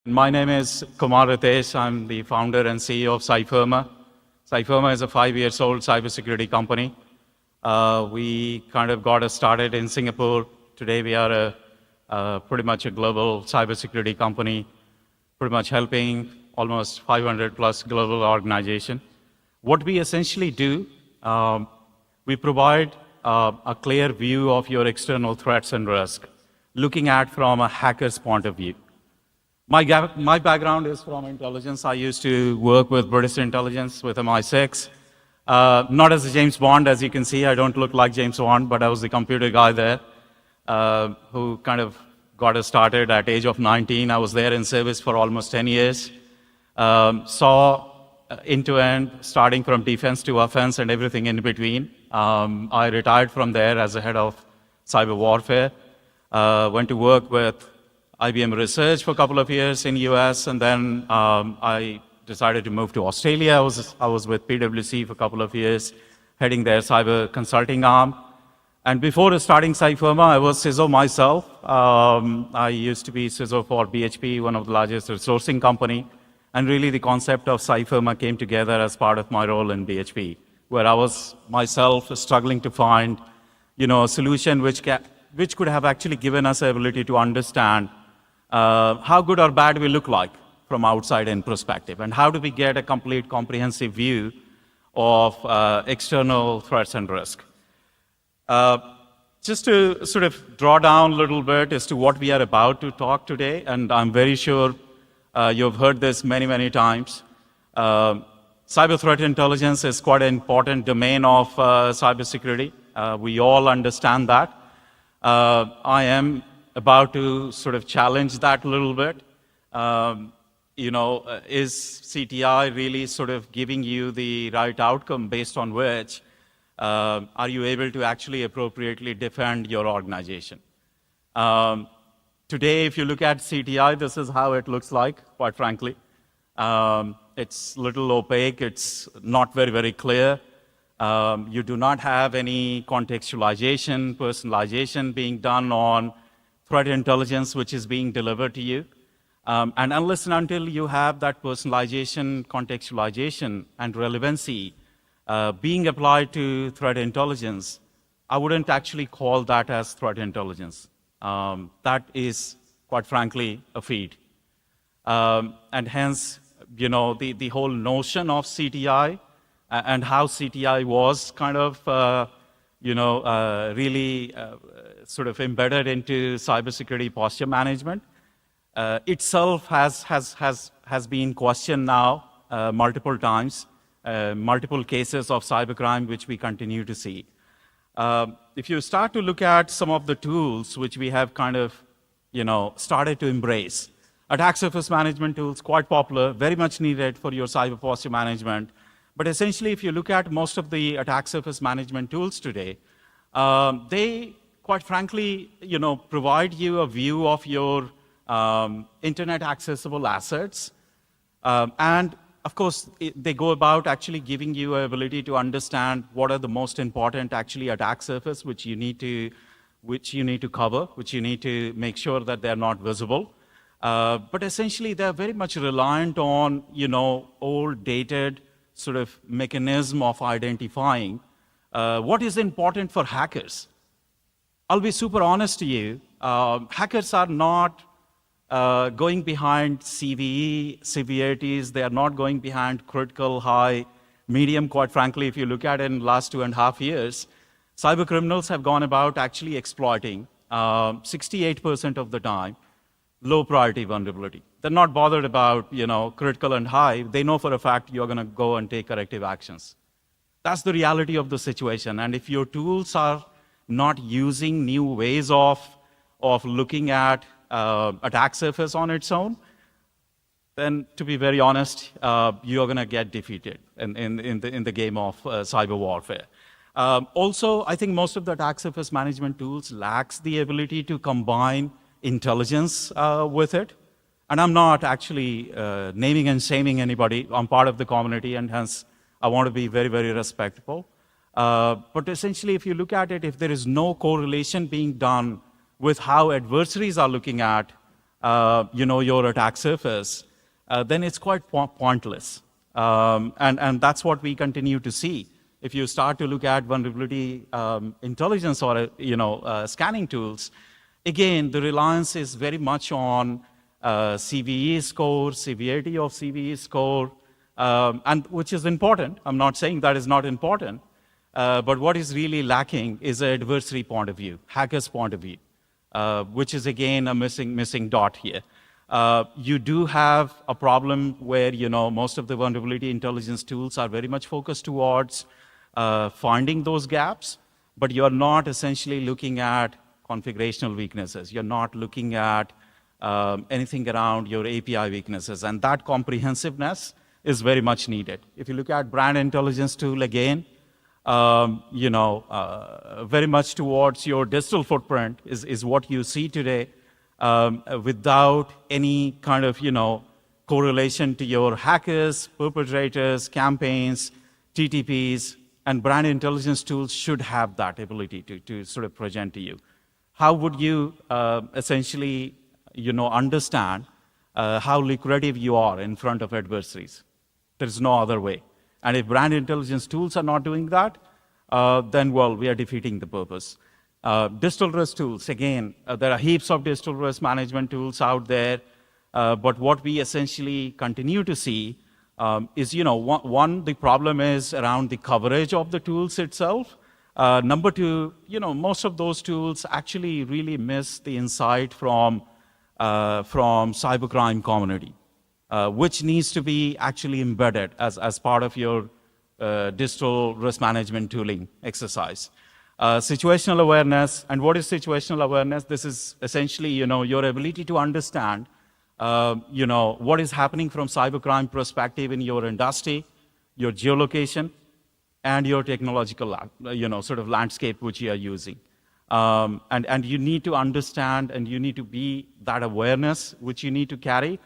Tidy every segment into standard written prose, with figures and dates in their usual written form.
My name is Kumar Ritesh. I'm the founder and CEO of CYFIRMA. CYFIRMA is a 5-year-old cybersecurity company. We kind of got us started in Singapore. Today we are pretty much a global cybersecurity company, pretty much helping almost 500 plus global organizations. What we essentially do, we provide a clear view of your external threats and risk, looking at from a hacker's point of view. My background is from intelligence. I used to work with British intelligence with MI6. Not as a James Bond, as you can see. I don't look like James Bond, but I was the computer guy there who kind of got us started at age of 19. I was there in service for almost 10 years. Saw end-to-end, starting from defense to offense and everything in between. I retired from there as a head of cyber warfare. Went to work with IBM Research for a couple of years in US, and then I decided to move to Australia. I was with PwC for a couple of years, heading their cyber consulting arm. And before starting CYFIRMA, I was CISO myself. I used to be CISO for BHP, one of the largest resourcing company. And really the concept of CYFIRMA came together as part of my role in BHP, where I was myself struggling to find, a solution which could have actually given us the ability to understand how good or bad we look like from outside in perspective, and how do we get a complete comprehensive view of external threats and risk. Just to sort of draw down a little bit as to what we are about to talk today, and I'm very sure you've heard this many, many times. Cyber threat intelligence is quite an important domain of cybersecurity. We all understand that. I am about to sort of challenge that a little bit. Is CTI really sort of giving you the right outcome based on which are you able to actually appropriately defend your organization? Today, if you look at CTI, this is how it looks like, quite frankly. It's a little opaque. It's not very, very clear. You do not have any contextualization, personalization being done on threat intelligence which is being delivered to you. And unless and until you have that personalization, contextualization, and relevancy being applied to threat intelligence, I wouldn't actually call that as threat intelligence. That is, quite frankly, a feed. And hence, the whole notion of CTI and how CTI was kind of, really sort of embedded into cybersecurity posture management itself has been questioned now multiple times, multiple cases of cybercrime which we continue to see. If you start to look at some of the tools which we have kind of, started to embrace, attack surface management tools, quite popular, very much needed for your cyber posture management. But essentially, if you look at most of the attack surface management tools today, they, quite frankly, provide you a view of your internet accessible assets. And of course, they go about actually giving you an ability to understand what are the most important actually attack surface which you need to cover, which you need to make sure that they're not visible. But essentially, they're very much reliant on, old dated sort of mechanism of identifying what is important for hackers. I'll be super honest to you. Hackers are not going behind CVE severities. They are not going behind critical, high, medium. Quite frankly, if you look at it in the last 2.5 years, cyber criminals have gone about actually exploiting 68% of the time low priority vulnerability. They're not bothered about critical and high. They know for a fact you're going to go and take corrective actions. That's the reality of the situation. And if your tools are not using new ways of looking at attack surface on its own, then to be very honest, you're going to get defeated in the game of cyber warfare. Also, I think most of the attack surface management tools lacks the ability to combine intelligence with it. And I'm not actually naming and shaming anybody. I'm part of the community, and hence I want to be very, very respectful. But essentially, if you look at it, if there is no correlation being done with how adversaries are looking at your attack surface, then it's quite pointless. And that's what we continue to see. If you start to look at vulnerability intelligence or scanning tools, again, the reliance is very much on CVE score, severity of CVE score, and which is important. I'm not saying that is not important, but what is really lacking is an adversary point of view, hacker's point of view, which is again a missing dot here. You do have a problem where most of the vulnerability intelligence tools are very much focused towards finding those gaps, but you're not essentially looking at configurational weaknesses. You're not looking at anything around your API weaknesses, and that comprehensiveness is very much needed. If you look at brand intelligence tool again, very much towards your digital footprint is what you see today, without any kind of correlation to your hackers, perpetrators, campaigns, TTPs, and brand intelligence tools should have that ability to sort of present to you. How would you essentially understand how lucrative you are in front of adversaries? There's no other way. And if brand intelligence tools are not doing that, then, well, we are defeating the purpose. Digital risk tools, again, there are heaps of digital risk management tools out there, but what we essentially continue to see is, one, the problem is around the coverage of the tools itself. Number two, most of those tools actually really miss the insight from cybercrime community, which needs to be actually embedded as part of your digital risk management tooling exercise. Situational awareness, and what is situational awareness? This is essentially, your ability to understand, what is happening from cybercrime perspective in your industry, your geolocation, and your technological, sort of landscape which you are using. And you need to understand, and you need to be that awareness which you need to carry,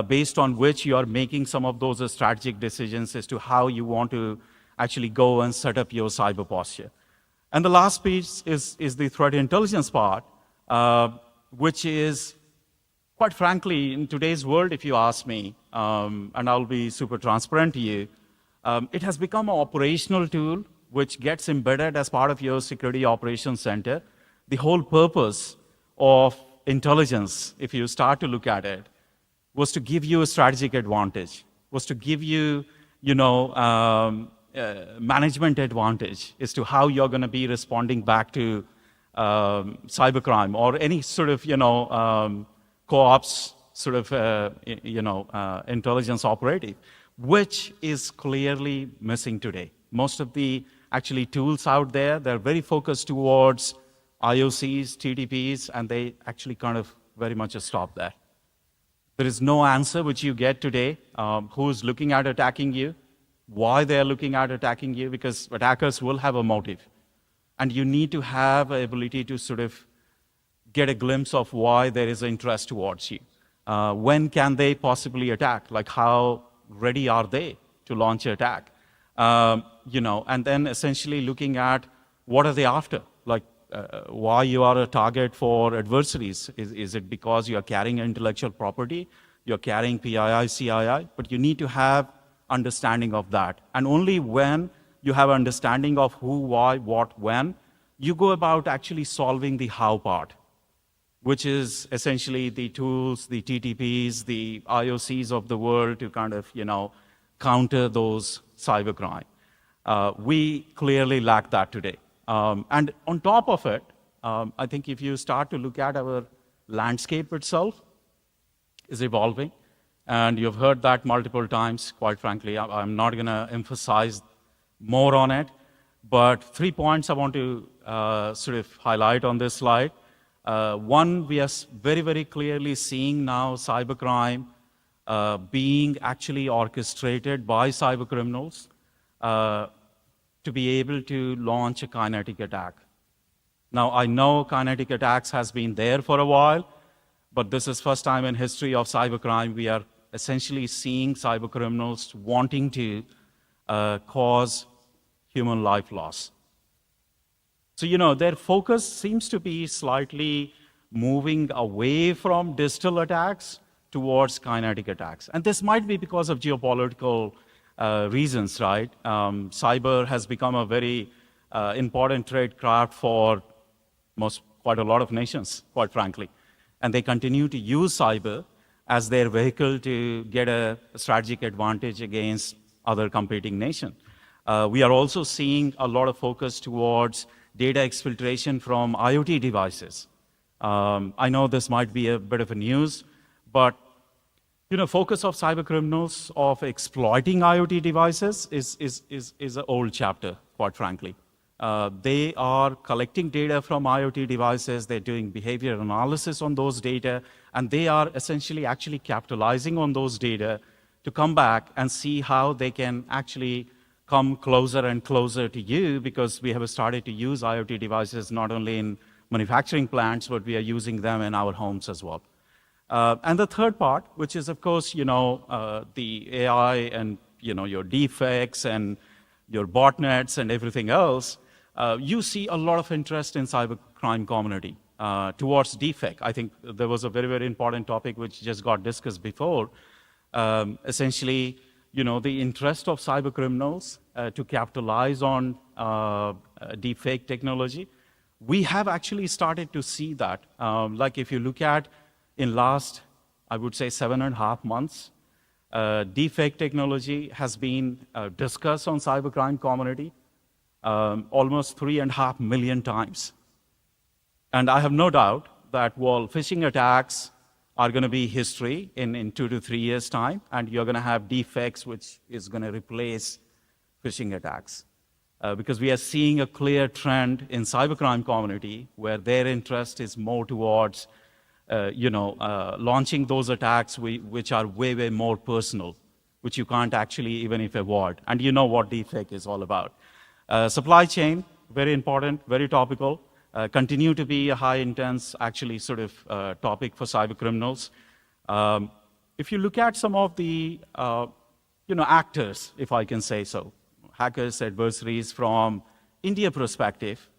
based on which you are making some of those strategic decisions as to how you want to actually go and set up your cyber posture. And the last piece is the threat intelligence part, which is, quite frankly, in today's world, if you ask me, and I'll be super transparent to you, it has become an operational tool which gets embedded as part of your security operations center. The whole purpose of intelligence, if you start to look at it, was to give you a strategic advantage, was to give you, management advantage as to how you're going to be responding back to cybercrime or any sort of, co-ops sort of, intelligence operative, which is clearly missing today. Most of the actually tools out there, they're very focused towards IOCs, TTPs, and they actually kind of very much stop there. There is no answer which you get today, who's looking at attacking you, why they're looking at attacking you, because attackers will have a motive. And you need to have an ability to sort of get a glimpse of why there is interest towards you. When can they possibly attack? Like, how ready are they to launch an attack? And then essentially looking at what are they after? Like, why you are a target for adversaries. Is it because you are carrying intellectual property? You're carrying PII, CII? But you need to have understanding of that. And only when you have understanding of who, why, what, when, you go about actually solving the how part, which is essentially the tools, the TTPs, the IOCs of the world to kind of, counter those cybercrime. We clearly lack that today. And on top of it, I think if you start to look at our landscape itself, is evolving. And you've heard that multiple times, quite frankly. I'm not going to emphasize more on it. But 3 points I want to sort of highlight on this slide. One, we are very, very clearly seeing now cybercrime being actually orchestrated by cybercriminals to be able to launch a kinetic attack. Now, I know kinetic attacks has been there for a while, but this is first time in history of cybercrime we are essentially seeing cybercriminals wanting to cause human life loss. So, their focus seems to be slightly moving away from digital attacks towards kinetic attacks. And this might be because of geopolitical reasons, right? Cyber has become a very important trade craft for quite a lot of nations, quite frankly. And they continue to use cyber as their vehicle to get a strategic advantage against other competing nations. We are also seeing a lot of focus towards data exfiltration from IoT devices. I know this might be a bit of a news, but focus of cyber criminals of exploiting IoT devices is an old chapter, quite frankly. They are collecting data from IoT devices, they're doing behavior analysis on those data, and they are essentially actually capitalizing on those data to come back and see how they can actually come closer and closer to you, because we have started to use IoT devices not only in manufacturing plants, but we are using them in our homes as well. And the third part, which is, of course, the AI and your defects and your botnets and everything else, you see a lot of interest in cybercrime community towards defect. I think there was a very, very important topic which just got discussed before. Essentially, the interest of cyber criminals to capitalize on deepfake technology. We have actually started to see that. Like if you look at in last, I would say 7.5 months, deepfake technology has been discussed on cybercrime community almost 3.5 million times. And I have no doubt that while phishing attacks are going to be history in 2 to 3 years' time, and you're going to have deepfakes which is going to replace phishing attacks. Because we are seeing a clear trend in cybercrime community where their interest is more towards launching those attacks which are way, way more personal, which you can't actually even if avoid. And you know what deepfake is all about. Supply chain, very important, very topical. Continue to be a high intense, actually, sort of topic for cyber criminals. If you look at some of the, actors, if I can say so, hackers, adversaries from India perspective,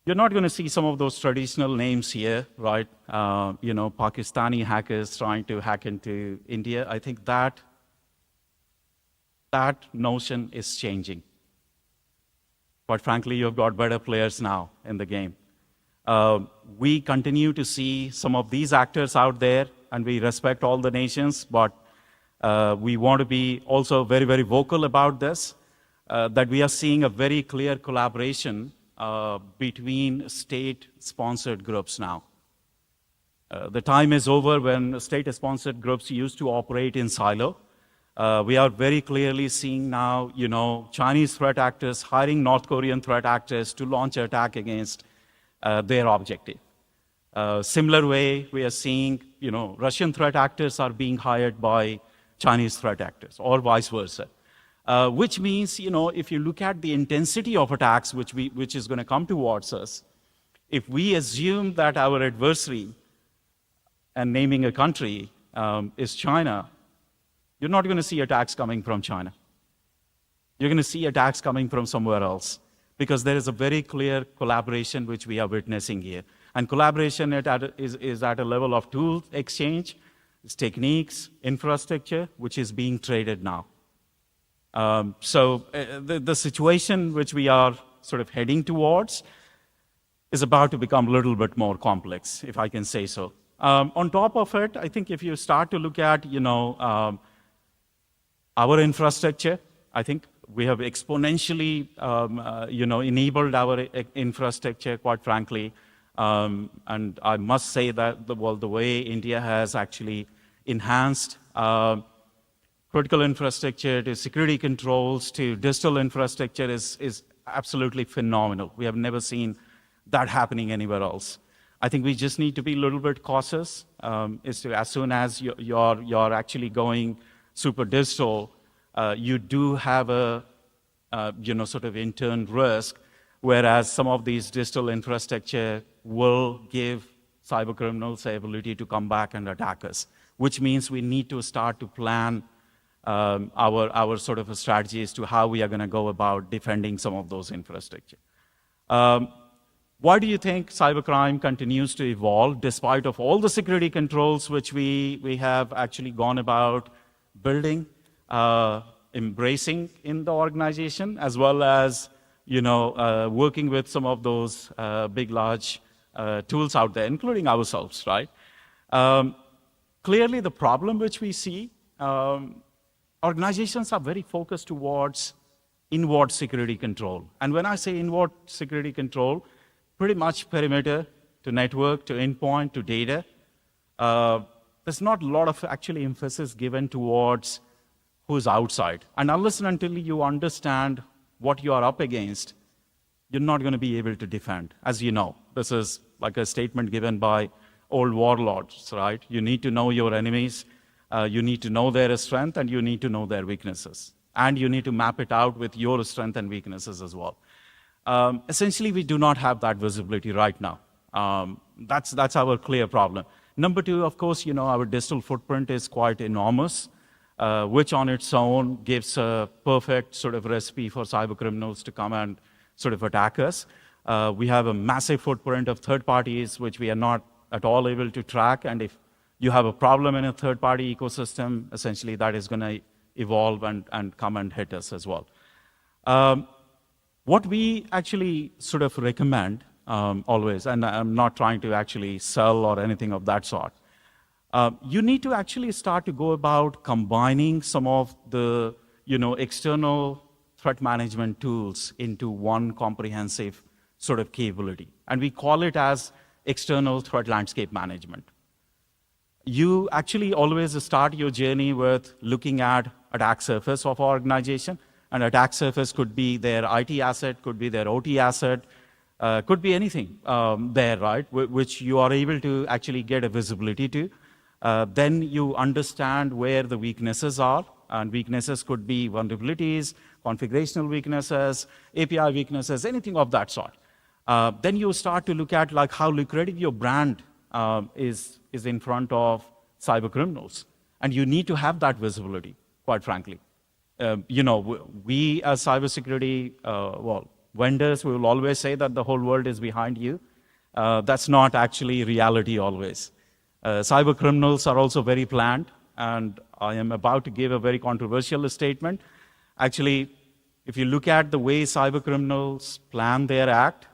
you're not going to see some of those traditional names here, right? Pakistani hackers trying to hack into India. I think that notion is changing. Quite frankly, you've got better players now in the game. We continue to see some of these actors out there, and we respect all the nations, but we want to be also very, very vocal about this, that we are seeing a very clear collaboration between state-sponsored groups now. The time is over when state-sponsored groups used to operate in silo. We are very clearly seeing now, Chinese threat actors hiring North Korean threat actors to launch an attack against their objective. Similar way, we are seeing, Russian threat actors are being hired by Chinese threat actors, or vice versa. Which means, if you look at the intensity of attacks which is going to come towards us, if we assume that our adversary, and naming a country, is China, you're not going to see attacks coming from China. You're going to see attacks coming from somewhere else, because there is a very clear collaboration which we are witnessing here. And collaboration is at a level of tool exchange, it's techniques, infrastructure, which is being traded now. So the situation which we are sort of heading towards is about to become a little bit more complex, if I can say so. On top of it, I think if you start to look at, our infrastructure, I think we have exponentially, enabled our infrastructure, quite frankly. And I must say that the way India has actually enhanced critical infrastructure to security controls to digital infrastructure is absolutely phenomenal. We have never seen that happening anywhere else. I think we just need to be a little bit cautious. As soon as you're actually going super digital, you do have a sort of intern risk, whereas some of these digital infrastructure will give cyber criminals the ability to come back and attack us, which means we need to start to plan our sort of a strategy as to how we are going to go about defending some of those infrastructure. Why do you think cybercrime continues to evolve despite of all the security controls which we have actually gone about building, embracing in the organization, as well as working with some of those big, large tools out there, including ourselves, right? Clearly, the problem which we see, organizations are very focused towards inward security control. And when I say inward security control, pretty much perimeter to network, to endpoint, to data. There's not a lot of actually emphasis given towards who's outside. And unless and until you understand what you are up against, you're not going to be able to defend. As you know, this is like a statement given by old warlords, right? You need to know your enemies, you need to know their strength, and you need to know their weaknesses. And you need to map it out with your strength and weaknesses as well. Essentially, we do not have that visibility right now. That's our clear problem. Number two, of course, our digital footprint is quite enormous, which on its own gives a perfect sort of recipe for cyber criminals to come and sort of attack us. We have a massive footprint of third parties, which we are not at all able to track. And if you have a problem in a third-party ecosystem, essentially that is going to evolve and come and hit us as well. What we actually sort of recommend always, and I'm not trying to actually sell or anything of that sort, you need to actually start to go about combining some of the external threat management tools into one comprehensive sort of capability. And we call it as external threat landscape management. You actually always start your journey with looking at attack surface of our organization. An attack surface could be their IT asset, could be their OT asset, could be anything there, right, which you are able to actually get a visibility to. Then you understand where the weaknesses are, and weaknesses could be vulnerabilities, configurational weaknesses, API weaknesses, anything of that sort. Then you start to look at like how lucrative your brand is in front of cyber criminals. And you need to have that visibility, quite frankly. We as cybersecurity vendors, we will always say that the whole world is behind you. That's not actually reality always. Cyber criminals are also very planned, and I am about to give a very controversial statement. Actually, if you look at the way cyber criminals plan their act,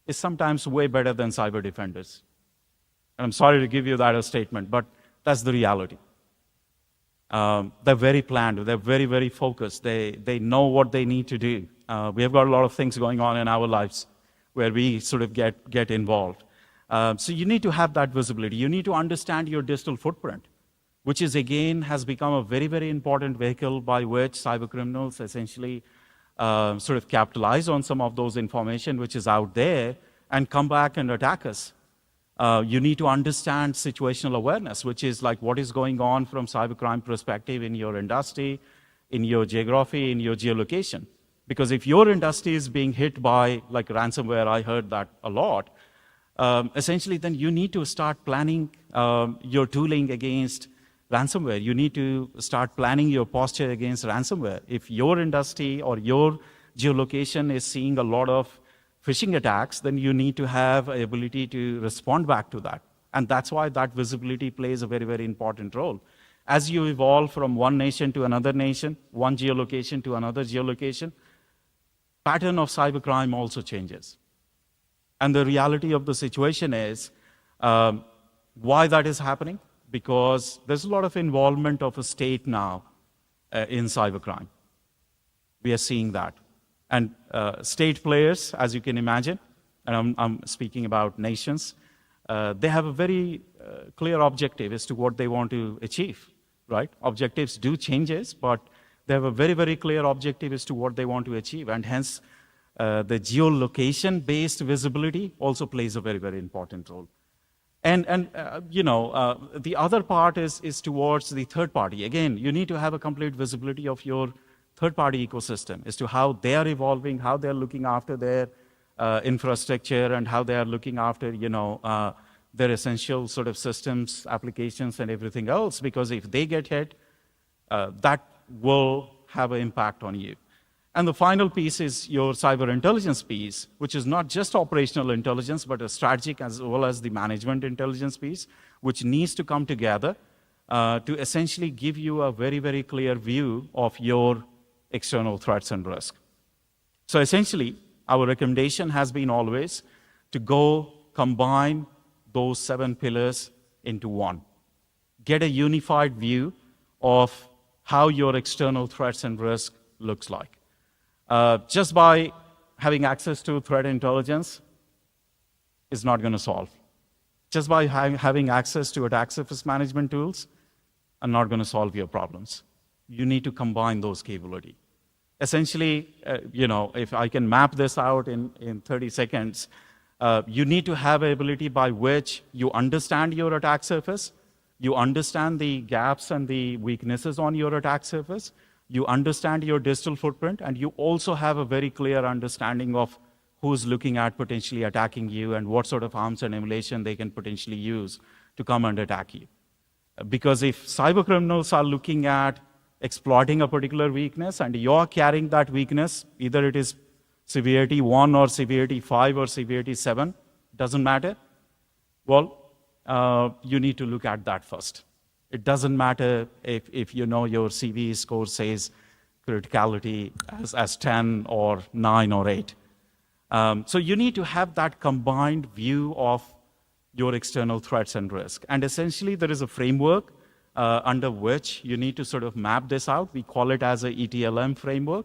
is sometimes way better than cyber defenders. And I'm sorry to give you that statement, but that's the reality. They're very planned, they're very, very focused, they know what they need to do. We have got a lot of things going on in our lives where we sort of get involved. So you need to have that visibility. You need to understand your digital footprint, which is again has become a very, very important vehicle by which cyber criminals essentially sort of capitalize on some of those information which is out there and come back and attack us. You need to understand situational awareness, which is like what is going on from cybercrime perspective in your industry, in your geography, in your geolocation. Because if your industry is being hit by like ransomware, I heard that a lot, essentially then you need to start planning your tooling against ransomware. You need to start planning your posture against ransomware. If your industry or your geolocation is seeing a lot of phishing attacks, then you need to have an ability to respond back to that. And that's why that visibility plays a very, very important role. As you evolve from one nation to another nation, one geolocation to another geolocation, pattern of cybercrime also changes. And the reality of the situation is, why that is happening? Because there's a lot of involvement of a state now in cybercrime. We are seeing that. And state players, as you can imagine, and I'm speaking about nations, they have a very clear objective as to what they want to achieve, right? Objectives do changes, but they have a very, very clear objective as to what they want to achieve. And hence, the geolocation-based visibility also plays a very, very important role. And the other part is towards the third party. Again, you need to have a complete visibility of your third-party ecosystem as to how they are evolving, how they're looking after their infrastructure, and how they are looking after, their essential sort of systems, applications, and everything else. Because if they get hit, that will have an impact on you. And the final piece is your cyber intelligence piece, which is not just operational intelligence, but a strategic as well as the management intelligence piece, which needs to come together to essentially give you a very, very clear view of your external threats and risk. So essentially, our recommendation has been always to go combine those 7 pillars into one. Get a unified view of how your external threats and risk looks like. Just by having access to threat intelligence is not going to solve. Just by having access to attack surface management tools are not going to solve your problems. You need to combine those capabilities. Essentially, if I can map this out in 30 seconds, you need to have an ability by which you understand your attack surface, you understand the gaps and the weaknesses on your attack surface, you understand your digital footprint, and you also have a very clear understanding of who's looking at potentially attacking you and what sort of arms and emulation they can potentially use to come and attack you. Because if cyber criminals are looking at exploiting a particular weakness and you're carrying that weakness, either it is severity 1 or severity 5 or severity 7, doesn't matter, well, you need to look at that first. It doesn't matter if you know your CV score says criticality as 10 or 9 or 8. So you need to have that combined view of your external threats and risk. And essentially, there is a framework under which you need to sort of map this out. We call it as a ETLM framework,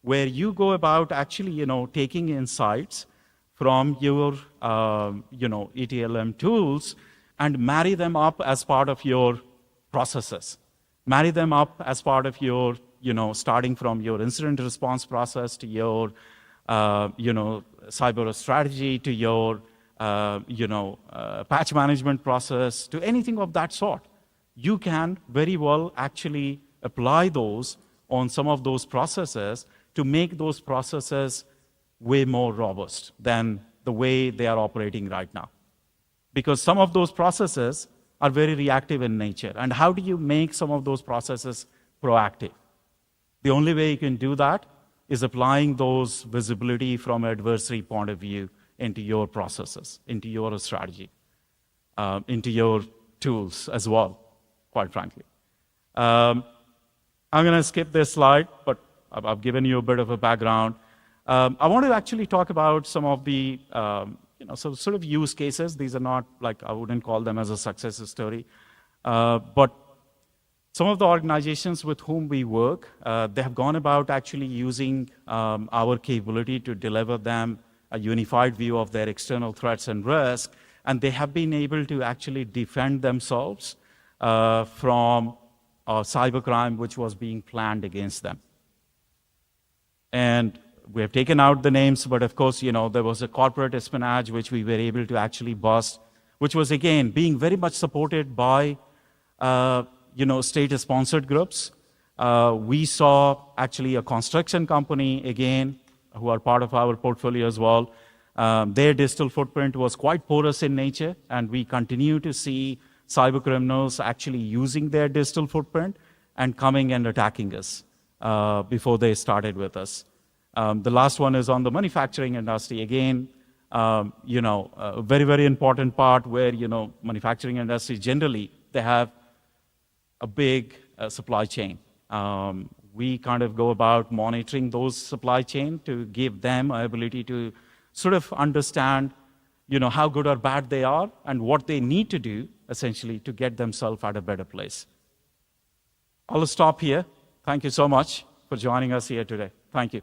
where you go about actually, taking insights from your, ETLM tools and marry them up as part of your processes. Marry them up as part of your, starting from your incident response process to your, cyber strategy to your, patch management process to anything of that sort. You can very well actually apply those on some of those processes to make those processes way more robust than the way they are operating right now. Because some of those processes are very reactive in nature. And how do you make some of those processes proactive? The only way you can do that is applying those visibility from an adversary point of view into your processes, into your strategy, into your tools as well, quite frankly. I'm going to skip this slide, but I've given you a bit of a background. I want to actually talk about some of the sort of use cases. These are not like, I wouldn't call them as a success story, but some of the organizations with whom we work, they have gone about actually using our capability to deliver them a unified view of their external threats and risk, and they have been able to actually defend themselves from cybercrime which was being planned against them. And we have taken out the names, but of course, there was a corporate espionage which we were able to actually bust, which was again being very much supported by state-sponsored groups. We saw actually a construction company, again, who are part of our portfolio as well. Their digital footprint was quite porous in nature, and we continue to see cyber criminals actually using their digital footprint and coming and attacking us before they started with us. The last one is on the manufacturing industry. Again, a very, very important part where, manufacturing industry generally, they have a big supply chain. We kind of go about monitoring those supply chain to give them an ability to sort of understand, how good or bad they are and what they need to do, essentially, to get themselves at a better place. I'll stop here. Thank you so much for joining us here today. Thank you.